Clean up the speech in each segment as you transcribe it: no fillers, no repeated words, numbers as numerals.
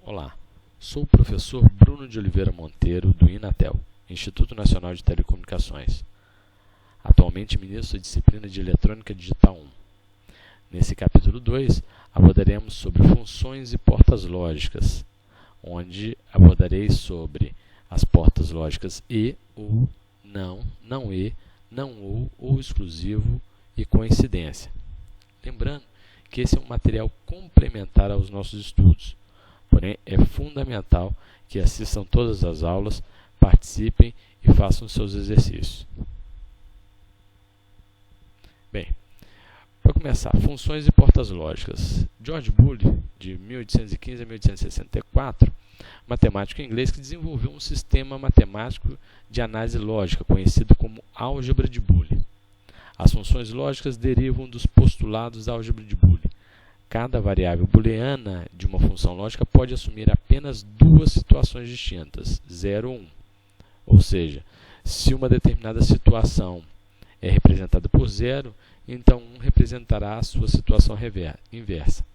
Olá, sou o professor Bruno de Oliveira Monteiro, do Inatel, Instituto Nacional de Telecomunicações. Atualmente ministro da disciplina de Eletrônica Digital 1. Nesse capítulo 2, abordaremos sobre funções e portas lógicas, onde abordarei sobre as portas lógicas e, ou, não e, não ou exclusivo e coincidência. Lembrando que esse é um material complementar aos nossos estudos, porém é fundamental que assistam todas as aulas, participem e façam seus exercícios. Bem, para começar, funções e portas lógicas. George Boole, de 1815 a 1864, matemático inglês que desenvolveu um sistema matemático de análise lógica, conhecido como álgebra de Boole. As funções lógicas derivam dos postulados da álgebra de Boole. Cada variável booleana de uma função lógica pode assumir apenas duas situações distintas, 0 ou 1. Ou seja, se uma determinada situação é representada por 0, então 1 representará a sua situação inversa.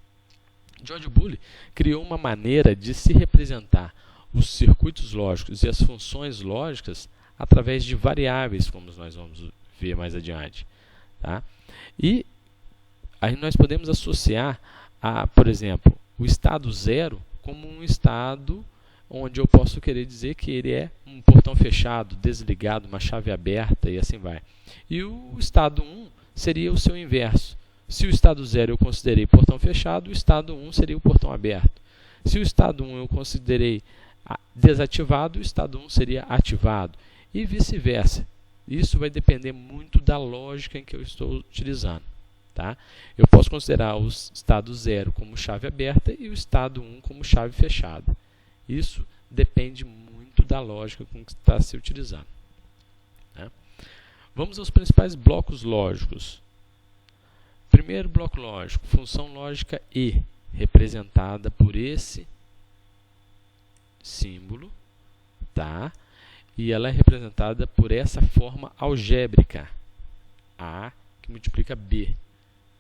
George Boole criou uma maneira de se representar os circuitos lógicos e as funções lógicas através de variáveis, como nós vamos ver mais adiante. Tá? E aí nós podemos associar, por exemplo, o estado 0 como um estado onde eu posso querer dizer que ele é um portão fechado, desligado, uma chave aberta e assim vai. E o estado 1 seria o seu inverso. Se o estado 0 eu considerei portão fechado, o estado 1 seria o portão aberto. Se o estado 1 eu considerei desativado, o estado 1 seria ativado. E vice-versa. Isso vai depender muito da lógica em que eu estou utilizando. Tá? Eu posso considerar o estado 0 como chave aberta e o estado 1 como chave fechada. Isso depende muito da lógica com que está se utilizando. Tá? Vamos aos principais blocos lógicos. Primeiro bloco lógico, função lógica E, representada por esse símbolo, tá? E ela é representada por essa forma algébrica, A que multiplica B.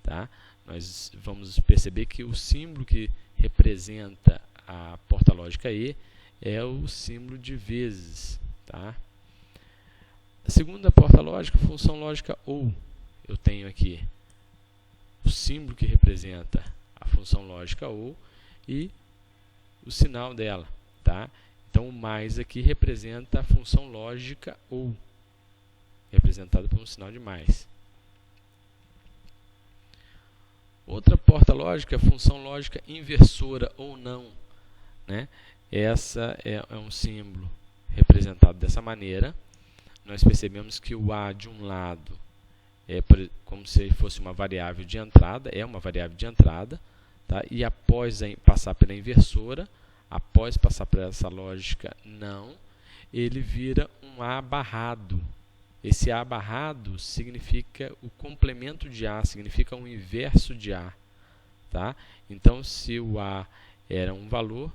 Tá? Nós vamos perceber que o símbolo que representa a porta lógica E é o símbolo de vezes. Tá? A segunda porta lógica, função lógica OU. Eu tenho aqui o símbolo que representa a função lógica OU e o sinal dela. Tá? Então, o mais aqui representa a função lógica OU, representada por um sinal de mais. Outra porta lógica é a função lógica inversora ou não. Né? Essa é um símbolo representado dessa maneira. Nós percebemos que o A de um lado é como se fosse uma variável de entrada, é uma variável de entrada, tá? E após passar pela inversora, após passar por essa lógica não, ele vira um A barrado. Esse A barrado significa o complemento de A, significa o inverso de A. Tá? Então, se o A era um valor,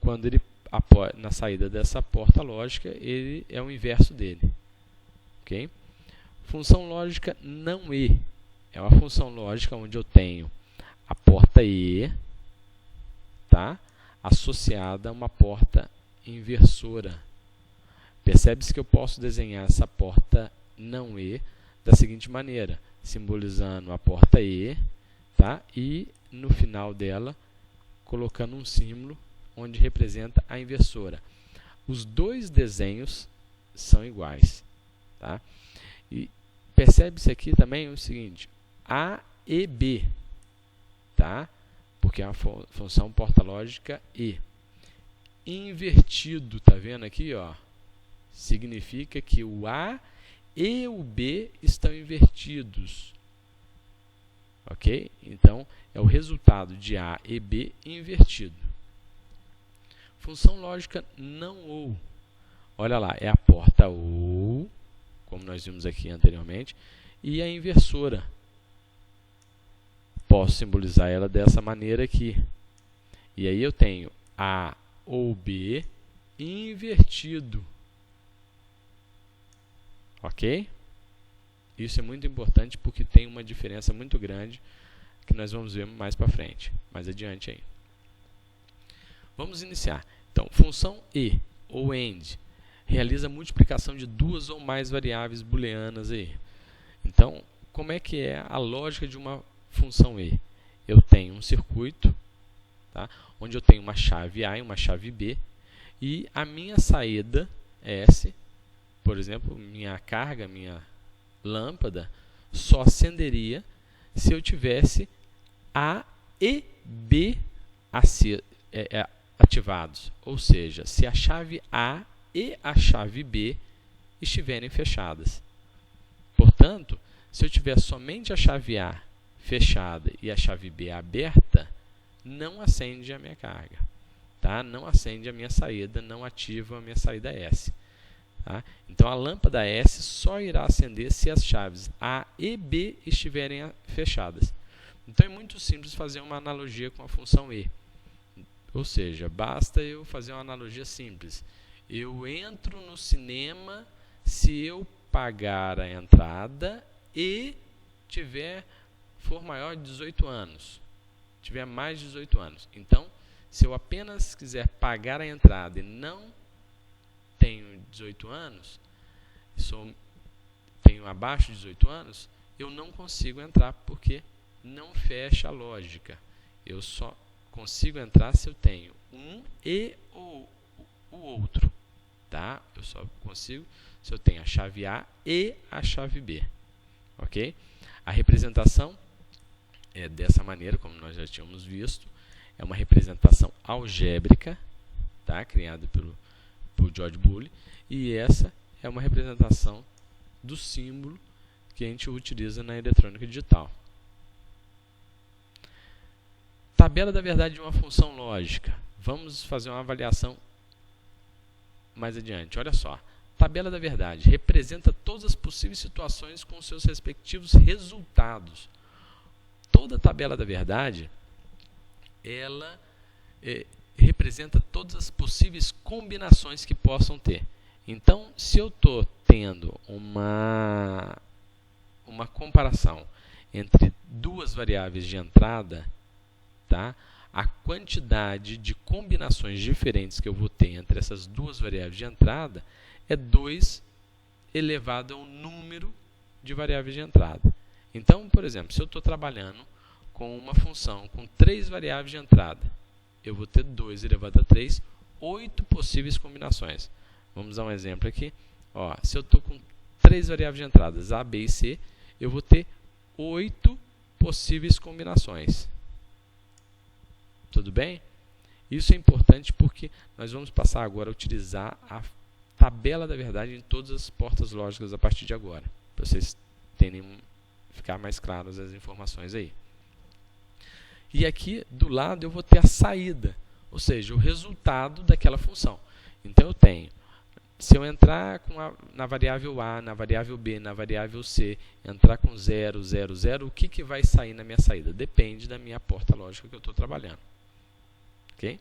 quando ele na saída dessa porta lógica, ele é o inverso dele. Okay? Função lógica não E. É uma função lógica onde eu tenho a porta E, tá? Associada a uma porta inversora. Percebe-se que eu posso desenhar essa porta não E da seguinte maneira, simbolizando a porta E, tá? E no final dela, colocando um símbolo onde representa a inversora. Os dois desenhos são iguais. Tá? E percebe-se aqui também o seguinte, A e B, tá? Porque é uma função porta lógica E. Invertido, tá vendo aqui, ó? Significa que o A e o B estão invertidos. Ok? Então, é o resultado de A e B invertido. Função lógica não OU. Olha lá, é a porta OU, como nós vimos aqui anteriormente, e a inversora. Posso simbolizar ela dessa maneira aqui. E aí eu tenho A ou B invertido. Ok? Isso é muito importante porque tem uma diferença muito grande que nós vamos ver mais para frente, mais adiante aí. Vamos iniciar. Então, função e ou AND realiza a multiplicação de duas ou mais variáveis booleanas aí. Então, como é que é a lógica de uma função e? Eu tenho um circuito, tá, onde eu tenho uma chave A e uma chave B, e a minha saída S, por exemplo, minha carga, minha lâmpada, só acenderia se eu tivesse A e B ativados, ou seja, se a chave A e a chave B estiverem fechadas. Portanto, se eu tiver somente a chave A fechada e a chave B aberta, não acende a minha carga, tá? Não acende a minha saída, não ativa a minha saída S. Tá? Então, a lâmpada S só irá acender se as chaves A e B estiverem fechadas. Então, é muito simples fazer uma analogia com a função E. Ou seja, basta eu fazer uma analogia simples. Eu entro no cinema se eu pagar a entrada e for maior de 18 anos. Tiver mais de 18 anos. Então, se eu apenas quiser pagar a entrada e não tenho 18 anos, tenho abaixo de 18 anos, eu não consigo entrar porque não fecha a lógica. Eu só consigo entrar se eu tenho um e ou o outro. Tá? Eu só consigo se eu tenho a chave A e a chave B. Ok? A representação é dessa maneira, como nós já tínhamos visto. É uma representação algébrica, tá? Criada por George Boole. E essa é uma representação do símbolo que a gente utiliza na eletrônica digital. Tabela da verdade de uma função lógica. Vamos fazer uma avaliação mais adiante. Olha só. Tabela da verdade representa todas as possíveis situações com seus respectivos resultados. Toda tabela da verdade, ela representa todas as possíveis combinações que possam ter. Então, se eu estou tendo uma comparação entre duas variáveis de entrada, tá? A quantidade de combinações diferentes que eu vou ter entre essas duas variáveis de entrada é 2 elevado ao número de variáveis de entrada. Então, por exemplo, se eu estou trabalhando com uma função com 3 variáveis de entrada, eu vou ter 2 elevado a 3, 8 possíveis combinações. Vamos dar um exemplo aqui. Ó, se eu estou com 3 variáveis de entradas, A, B e C, eu vou ter 8 possíveis combinações. Tudo bem? Isso é importante porque nós vamos passar agora a utilizar a tabela da verdade em todas as portas lógicas a partir de agora, para vocês ficar mais claras as informações aí. E aqui do lado eu vou ter a saída, ou seja, o resultado daquela função. Então eu tenho, se eu entrar na variável A, na variável B, na variável C, entrar com 0, 0, 0, o que vai sair na minha saída? Depende da minha porta lógica que eu estou trabalhando. Ok?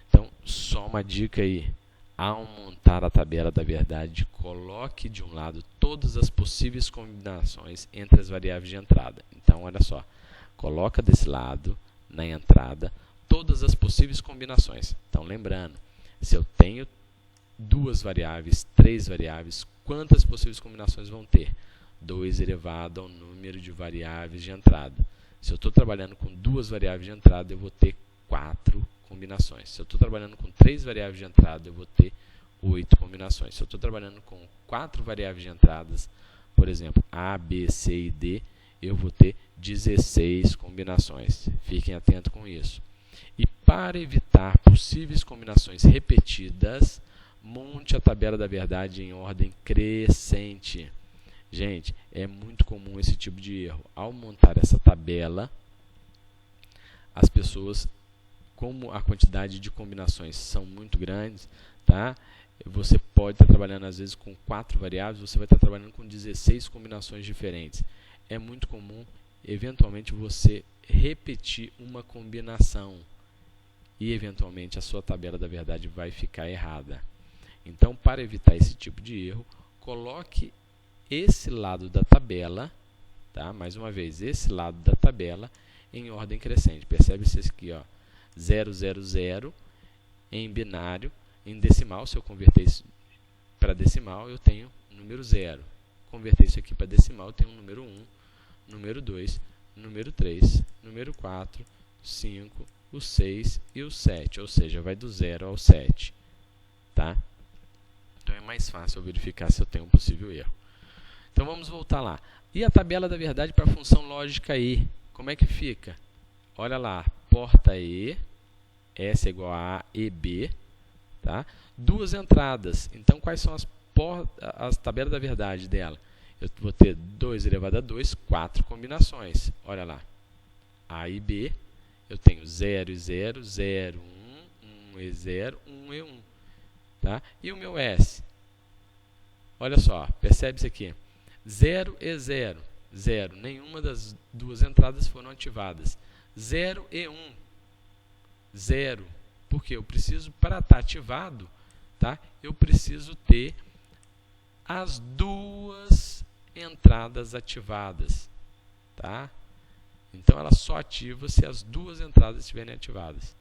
Então, só uma dica aí. Ao montar a tabela da verdade, coloque de um lado todas as possíveis combinações entre as variáveis de entrada. Então, olha só, coloca desse lado, na entrada, todas as possíveis combinações. Então, lembrando, se eu tenho 2 variáveis, 3 variáveis, quantas possíveis combinações vão ter? 2 elevado ao número de variáveis de entrada. Se eu estou trabalhando com 2 variáveis de entrada, eu vou ter 4 combinações. Se eu estou trabalhando com 3 variáveis de entrada, eu vou ter 8 combinações. Se eu estou trabalhando com 4 variáveis de entradas, por exemplo, A, B, C e D, eu vou ter 16 combinações. Fiquem atentos com isso. E para evitar possíveis combinações repetidas, monte a tabela da verdade em ordem crescente. Gente, é muito comum esse tipo de erro. Ao montar essa tabela, as pessoas, como a quantidade de combinações são muito grandes, tá? Você pode estar trabalhando às vezes com 4 variáveis, você vai estar trabalhando com 16 combinações diferentes. É muito comum, eventualmente, você repetir uma combinação e, eventualmente, a sua tabela da verdade vai ficar errada. Então, para evitar esse tipo de erro, coloque esse lado da tabela, tá? Mais uma vez, esse lado da tabela em ordem crescente. Percebe-se aqui, ó, 0, 0, 0 em binário, em decimal. Se eu converter isso para decimal, eu tenho número 0. Converter isso aqui para decimal, eu tenho um número 1, número 2, número 3, número 4, 5, o 6 e o 7, ou seja, vai do 0 ao 7, tá? Então é mais fácil eu verificar se eu tenho um possível erro. Então vamos voltar lá. E a tabela da verdade para a função lógica E? Como é que fica? Olha lá, porta E, S é igual a E, B, tá? Duas entradas. Então quais são as tabelas da verdade dela? Eu vou ter 2 elevado a 2, 4 combinações. Olha lá, A e B, eu tenho 0 e 0, 0, 1, 1 e 0, 1 e 1. Tá? E o meu S? Olha só, percebe isso aqui. 0 e 0, 0. Nenhuma das duas entradas foram ativadas. 0 e 1, 0. Porque eu preciso, para estar ativado, tá? Eu preciso ter as duas entradas ativadas. Tá? Então, ela só ativa se as duas entradas estiverem ativadas.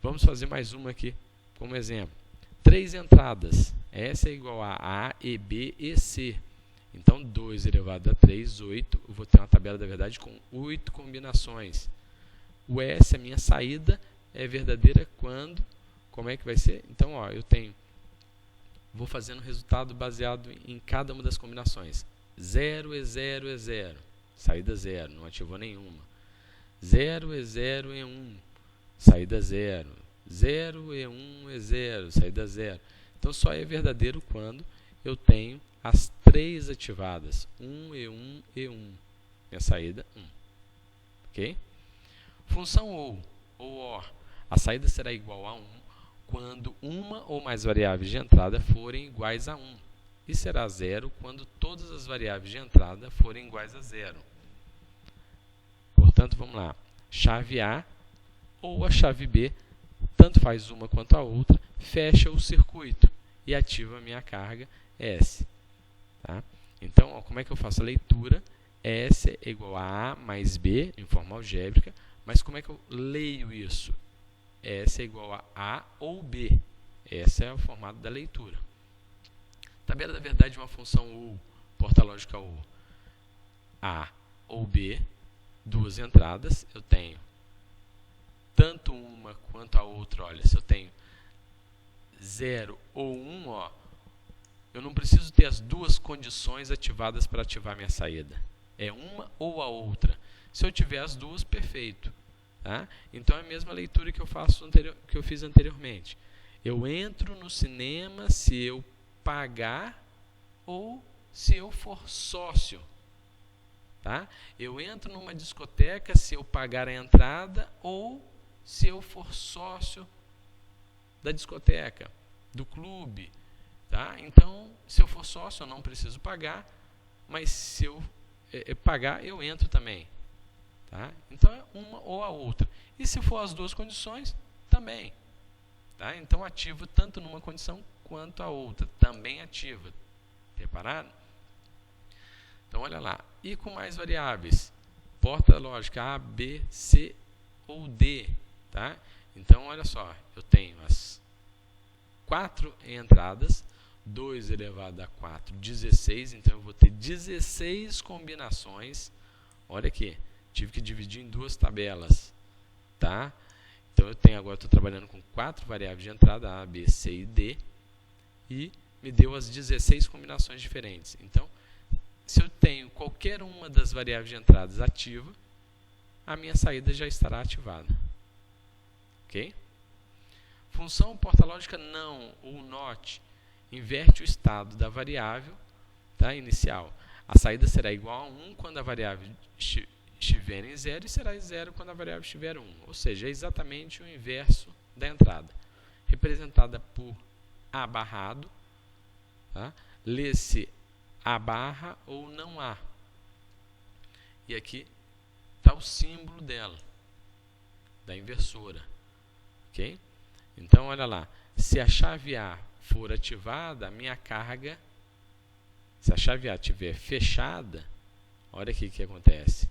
Vamos fazer mais uma aqui, como exemplo. 3 entradas. S é igual a A, E, B e C. Então, 2 elevado a 3, 8. Eu vou ter uma tabela da verdade com 8 combinações. O S, a minha saída, é verdadeira quando? Como é que vai ser? Então, ó, eu tenho... Vou fazendo o resultado baseado em cada uma das combinações. 0 e 0 e 0. Saída 0, não ativou nenhuma. 0 e 0 e 1. Saída 0. 0 e 1 e 0. Saída 0. Então, só é verdadeiro quando eu tenho as 3 ativadas. 1 e 1 e 1. Minha saída, 1. Ok? Função ou OR. A saída será igual a 1 quando uma ou mais variáveis de entrada forem iguais a 1. E será 0 quando todas as variáveis de entrada forem iguais a 0. Portanto, vamos lá. Chave A ou a chave B, tanto faz uma quanto a outra, fecha o circuito e ativa a minha carga S. Tá? Então, ó, como é que eu faço a leitura? S é igual a A mais B, em forma algébrica, mas como é que eu leio isso? S é igual a A ou B. Esse é o formato da leitura. Tabela da verdade de uma função ou, porta lógica ou. A ou B, duas entradas, eu tenho tanto uma quanto a outra. Olha, se eu tenho 0 ou 1, ó, eu não preciso ter as duas condições ativadas para ativar minha saída. É uma ou a outra. Se eu tiver as duas, perfeito. Tá? Então é a mesma leitura que eu fiz anteriormente. Eu entro no cinema se eu pagar ou se eu for sócio. Tá? Eu entro numa discoteca se eu pagar a entrada ou se eu for sócio da discoteca, do clube. Tá? Então, se eu for sócio, eu não preciso pagar, mas se eu pagar, eu entro também. Tá? Então, é uma ou a outra. E se for as duas condições, também. Tá? Então, ativo tanto numa condição quanto a outra. Também ativa. Repararam? Então, olha lá. E com mais variáveis? Porta lógica A, B, C ou D. Tá? Então, olha só. Eu tenho as 4 entradas. 2 elevado a 4, 16. Então, eu vou ter 16 combinações. Olha aqui. Tive que dividir em duas tabelas. Tá? Então, agora estou trabalhando com 4 variáveis de entrada, A, B, C e D. E me deu as 16 combinações diferentes. Então, se eu tenho qualquer uma das variáveis de entradas ativa, a minha saída já estará ativada. Ok? Função porta lógica não ou not inverte o estado da variável, tá, inicial. A saída será igual a 1 quando a variável estiver em 0 e será 0 quando a variável estiver 1. Ou seja, é exatamente o inverso da entrada. Representada por A barrado, tá? Lê-se A barra ou não há. E aqui está o símbolo dela, da inversora. Ok? Então, olha lá. Se a chave A for ativada, a minha carga, se a chave A estiver fechada, olha aqui o que acontece.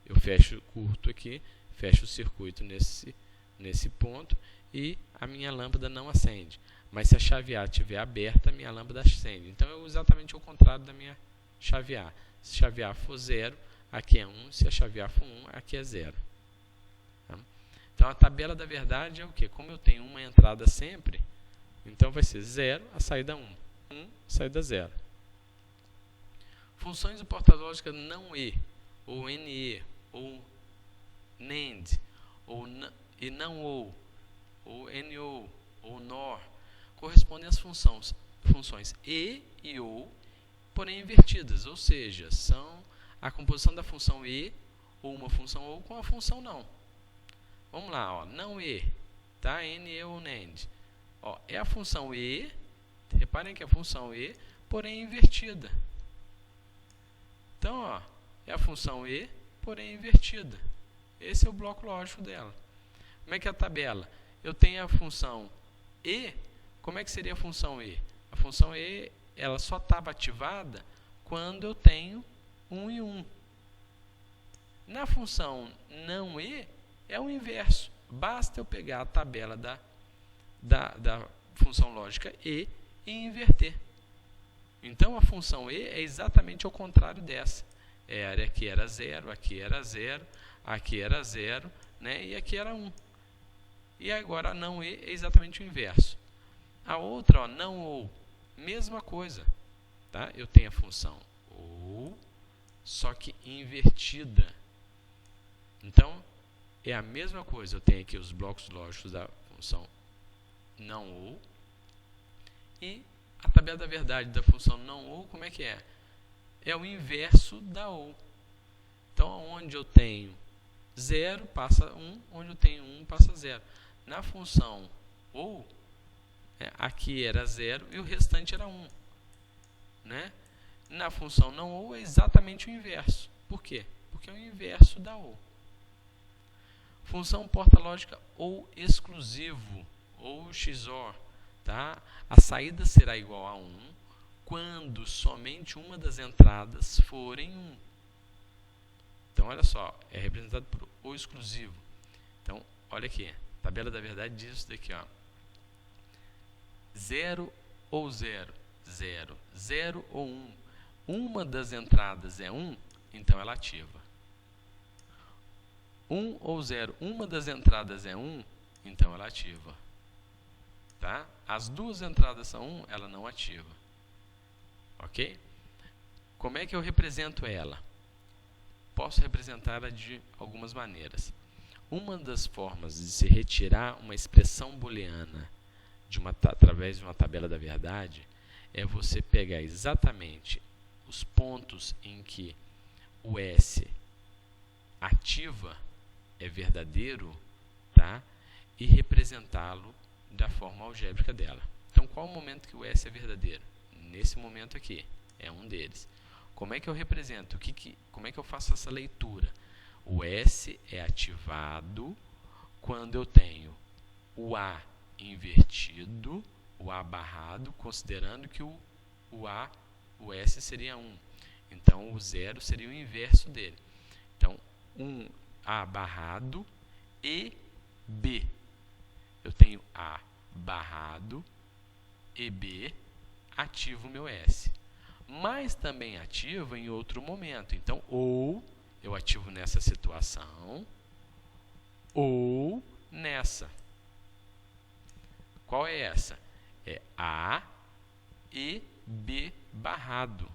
Eu fecho curto aqui, fecho o circuito nesse ponto e a minha lâmpada não acende. Mas se a chave A estiver aberta, a minha lâmpada acende. Então é exatamente o contrário da minha chave A. Se a chave A for 0, aqui é 1. Se a chave A for 1, aqui é 0. Tá? Então a tabela da verdade é o quê? Como eu tenho uma entrada sempre, então vai ser 0, a saída 1. 1, a saída 0. Funções de porta lógica não E, ou NE, ou NAND, ou e não ou NO, ou NOR, correspondem às funções E e OU, porém invertidas, ou seja, são a composição da função E ou uma função OU com a função não. Vamos lá, ó, não E, tá? NE ou NAND. Ó, é a função E, reparem que é a função E, porém invertida. Então, ó, é a função E, porém invertida. Esse é o bloco lógico dela. Como é que é a tabela? Eu tenho a função E. Como é que seria a função E? A função E, ela só estava ativada quando eu tenho 1 e 1. Na função não E, é o inverso. Basta eu pegar a tabela da função lógica E e inverter. Então, a função E é exatamente ao contrário dessa. Aqui era 0, aqui era 0, aqui era 0, né? E aqui era 1. E agora a não E é exatamente o inverso. A outra, ó, não OU, mesma coisa. Tá? Eu tenho a função OU, só que invertida. Então, é a mesma coisa. Eu tenho aqui os blocos lógicos da função não OU. E a tabela da verdade da função não OU, como é que é? É o inverso da OU. Então, onde eu tenho 0, passa 1. Onde eu tenho 1, passa 0. Na função OU, aqui era 0 e o restante era 1. Né? Na função não OU é exatamente o inverso. Por quê? Porque é o inverso da OU. Função porta lógica ou exclusivo, ou XOR. Tá? A saída será igual a 1 quando somente uma das entradas forem 1. Então, olha só, é representado por o exclusivo. Então, olha aqui, a tabela da verdade diz isso daqui, ó. 0 ou 0, 0, 0 ou 1. Uma das entradas é 1, então ela ativa. 1 ou 0, uma das entradas é 1, então ela ativa. Tá? As duas entradas são 1, ela não ativa. Ok? Como é que eu represento ela? Posso representá-la de algumas maneiras. Uma das formas de se retirar uma expressão booleana através de uma tabela da verdade é você pegar exatamente os pontos em que o S ativa é verdadeiro, tá? E representá-lo da forma algébrica dela. Então, qual o momento que o S é verdadeiro? Nesse momento aqui, é um deles. Como é que eu represento? Como é que eu faço essa leitura? O S é ativado quando eu tenho o A invertido, o A barrado, considerando que o S seria 1. Então, o 0 seria o inverso dele. Então, um A barrado e B. Eu tenho A barrado e B, ativo o meu S. Mas também ativo em outro momento. Então, ou eu ativo nessa situação, ou nessa. Qual é essa? É A e B barrado.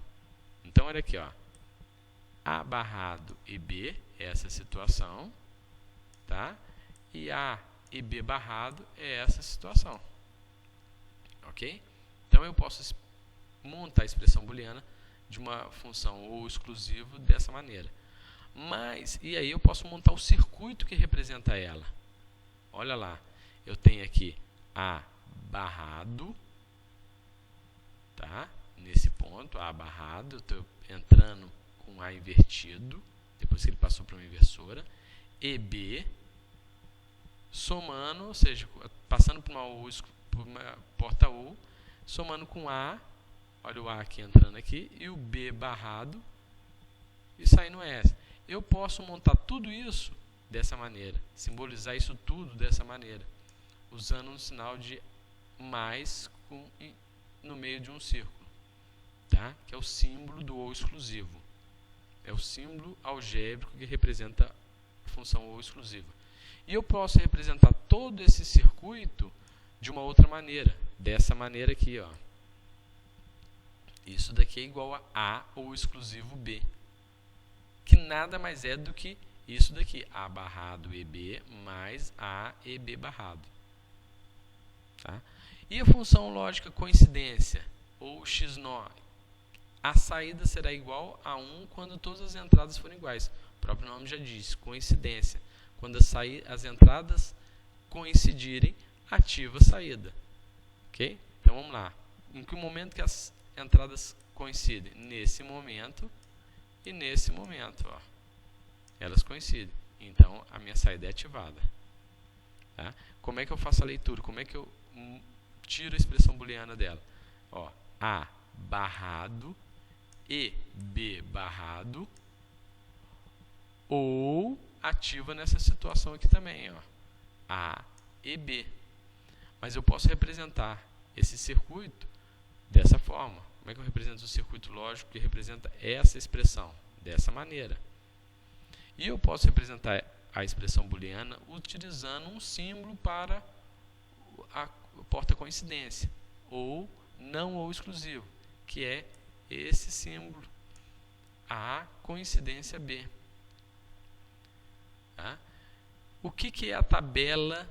Então, olha aqui, ó. A barrado e B é essa situação, tá? E A e B barrado é essa situação. Ok? Então, eu posso montar a expressão booleana de uma função ou exclusivo dessa maneira. Mas, e aí eu posso montar o circuito que representa ela. Olha lá, eu tenho aqui A barrado, tá? Nesse ponto, A barrado, eu estou entrando com A invertido, depois que ele passou para uma inversora, e B, somando, ou seja, passando por uma porta U, somando com A, olha o A aqui entrando aqui, e o B barrado, e saindo S. Eu posso montar tudo isso dessa maneira, simbolizar isso tudo dessa maneira. usando um sinal de mais no meio de um círculo, tá? Que é o símbolo do ou exclusivo. É o símbolo algébrico que representa a função ou exclusiva. E eu posso representar todo esse circuito de uma outra maneira, dessa maneira aqui, ó. Isso daqui é igual a A ou exclusivo B, que nada mais é do que isso daqui, A barrado EB mais A EB barrado. Tá? E a função lógica coincidência, ou x-nó, a saída será igual a 1 quando todas as entradas forem iguais. O próprio nome já diz, coincidência. Quando as entradas coincidirem, ativa a saída. Ok? Então vamos lá. Em que momento que as entradas coincidem? Nesse momento e nesse momento. Ó. Elas coincidem. Então a minha saída é ativada. Tá? Como é que eu faço a leitura? Como é que eu tiro a expressão booleana dela? Ó, A barrado e B barrado ou ativa nessa situação aqui também, ó, A e B. Mas eu posso representar esse circuito dessa forma. Como é que eu represento o circuito lógico que representa essa expressão? Dessa maneira. E eu posso representar a expressão booleana utilizando um símbolo para a porta coincidência, ou não ou exclusivo, que é esse símbolo, A coincidência B. Tá? O que é a tabela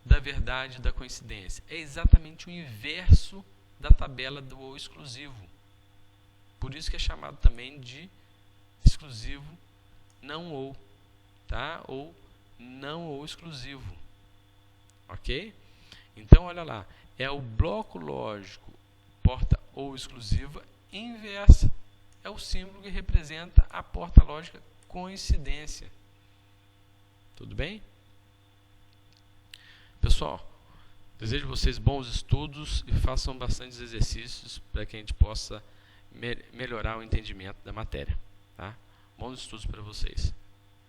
da verdade da coincidência? É exatamente o inverso da tabela do ou exclusivo. Por isso que é chamado também de exclusivo não ou, tá? Ou não ou exclusivo. Ok? Então, olha lá, é o bloco lógico porta ou exclusiva inversa. É o símbolo que representa a porta lógica coincidência. Tudo bem? Pessoal, desejo a vocês bons estudos e façam bastantes exercícios para que a gente possa melhorar o entendimento da matéria. Tá? Bons estudos para vocês.